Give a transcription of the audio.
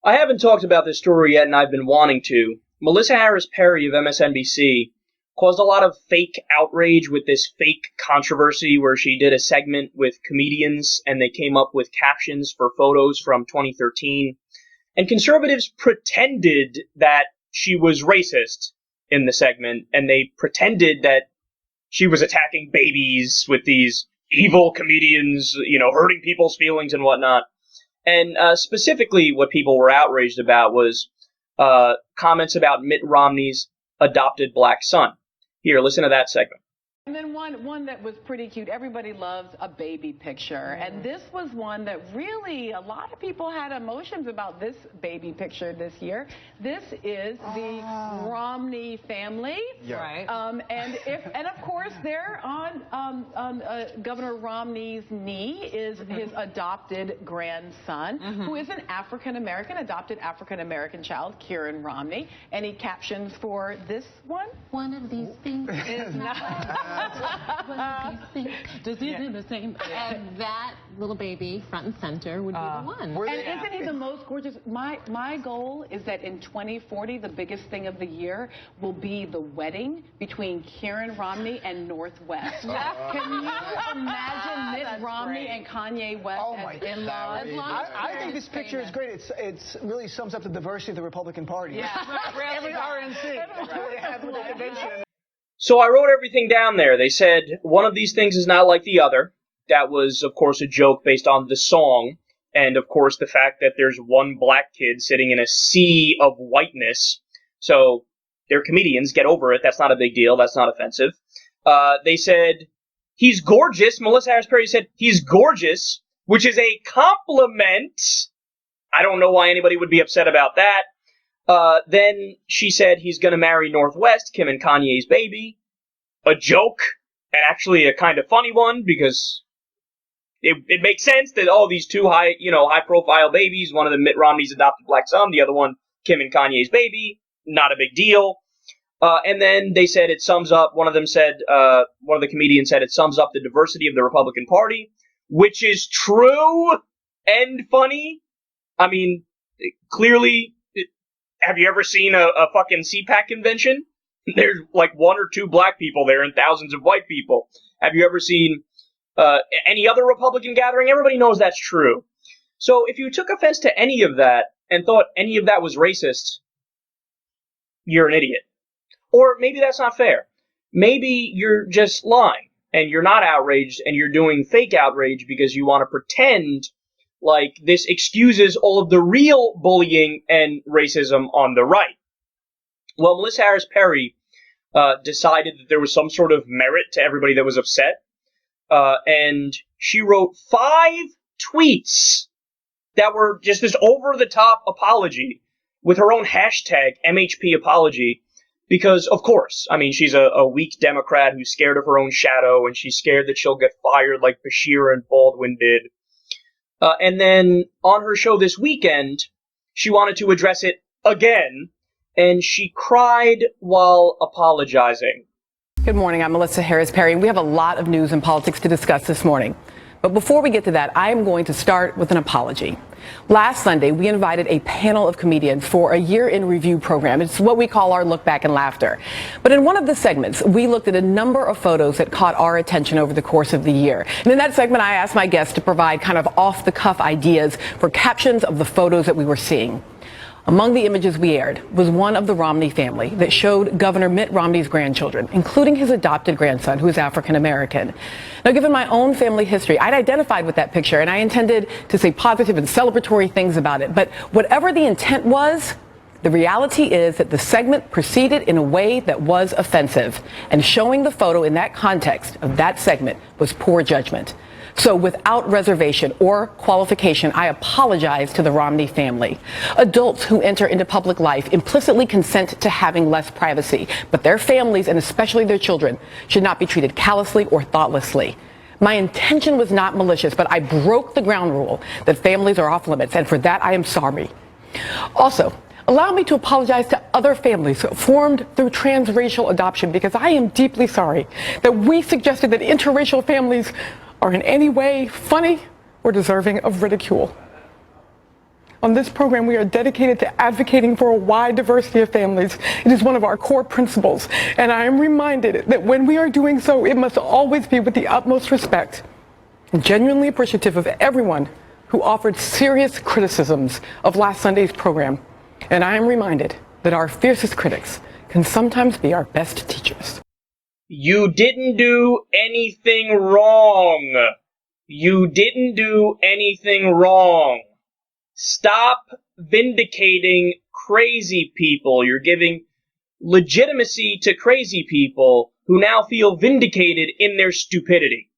I haven't talked about this story yet, and I've been wanting to. Melissa Harris Perry of MSNBC caused a lot of fake outrage with this fake controversy where she did a segment with comedians, and they came up with captions for photos from 2013. And conservatives pretended that she was racist in the segment, and they pretended that she was attacking babies with these evil comedians, hurting people's feelings and whatnot. And specifically what people were outraged about was comments about Mitt Romney's adopted black son. Here, listen to that segment. And then one that was pretty cute. Everybody loves a baby picture. And this was one that really, a lot of people had emotions about this baby picture this year. This is the Romney family. Yeah. Right. And of course, there on Governor Romney's knee is his adopted grandson, who is an adopted African-American child, Kieran Romney. Any captions for this one? One of these things is not. One of these things. Does he do the same? And that little baby, front and center, would be the one. And isn't he the most gorgeous? My goal is that in 2040, the biggest thing of the year will be the wedding between Kieran Romney and Northwest. Can you imagine Mitt Romney and Kanye West as in-laws? I think this picture is great. It really sums up the diversity of the Republican Party. Yeah, Every RNC. So I wrote everything down there. They said one of these things is not like the other. That was, of course, a joke based on the song. And, of course, the fact that there's one black kid sitting in a sea of whiteness. So they're comedians. Get over it. That's not a big deal. That's not offensive. They said, he's gorgeous. Melissa Harris Perry said, he's gorgeous, which is a compliment. I don't know why anybody would be upset about that. Then she said he's going to marry Northwest, Kim and Kanye's baby. A joke, and actually a kind of funny one, because it makes sense that, these two high-profile babies, one of them Mitt Romney's adopted black son, the other one Kim and Kanye's baby, not a big deal. And then they said it sums up, one of the comedians said it sums up the diversity of the Republican Party, which is true and funny. I mean, clearly... Have you ever seen a fucking CPAC convention? There's like one or two black people there and thousands of white people. Have you ever seen any other Republican gathering? Everybody knows that's true. So if you took offense to any of that and thought any of that was racist, you're an idiot. Or maybe that's not fair. Maybe you're just lying and you're not outraged and you're doing fake outrage because you want to pretend like this excuses all of the real bullying and racism on the right. Well, Melissa Harris Perry decided that there was some sort of merit to everybody that was upset. And she wrote 5 tweets that were just this over-the-top apology with her own hashtag, MHP apology. Because, of course, I mean, she's a weak Democrat who's scared of her own shadow, and she's scared that she'll get fired like Bashir and Baldwin did. And then on her show this weekend, she wanted to address it again, and she cried while apologizing. Good morning. I'm Melissa Harris Perry. We have a lot of news and politics to discuss this morning. But before we get to that, I am going to start with an apology. Last Sunday, we invited a panel of comedians for a year-in review program. It's what we call our Look Back and Laughter. But in one of the segments, we looked at a number of photos that caught our attention over the course of the year. And in that segment, I asked my guests to provide kind of off-the-cuff ideas for captions of the photos that we were seeing. Among the images we aired was one of the Romney family that showed Governor Mitt Romney's grandchildren, including his adopted grandson, who is African American. Now, given my own family history, I'd identified with that picture, and I intended to say positive and celebratory things about it. But whatever the intent was, the reality is that the segment proceeded in a way that was offensive, and showing the photo in that context of that segment was poor judgment. So without reservation or qualification, I apologize to the Romney family. Adults who enter into public life implicitly consent to having less privacy, but their families, and especially their children, should not be treated callously or thoughtlessly. My intention was not malicious, but I broke the ground rule that families are off limits, and for that I am sorry. Also, allow me to apologize to other families formed through transracial adoption, because I am deeply sorry that we suggested that interracial families are in any way funny or deserving of ridicule. On this program, we are dedicated to advocating for a wide diversity of families. It is one of our core principles, and I am reminded that when we are doing so, it must always be with the utmost respect and genuinely appreciative of everyone who offered serious criticisms of last Sunday's program. And I am reminded that our fiercest critics can sometimes be our best teachers. You didn't do anything wrong. You didn't do anything wrong. Stop vindicating crazy people. You're giving legitimacy to crazy people who now feel vindicated in their stupidity.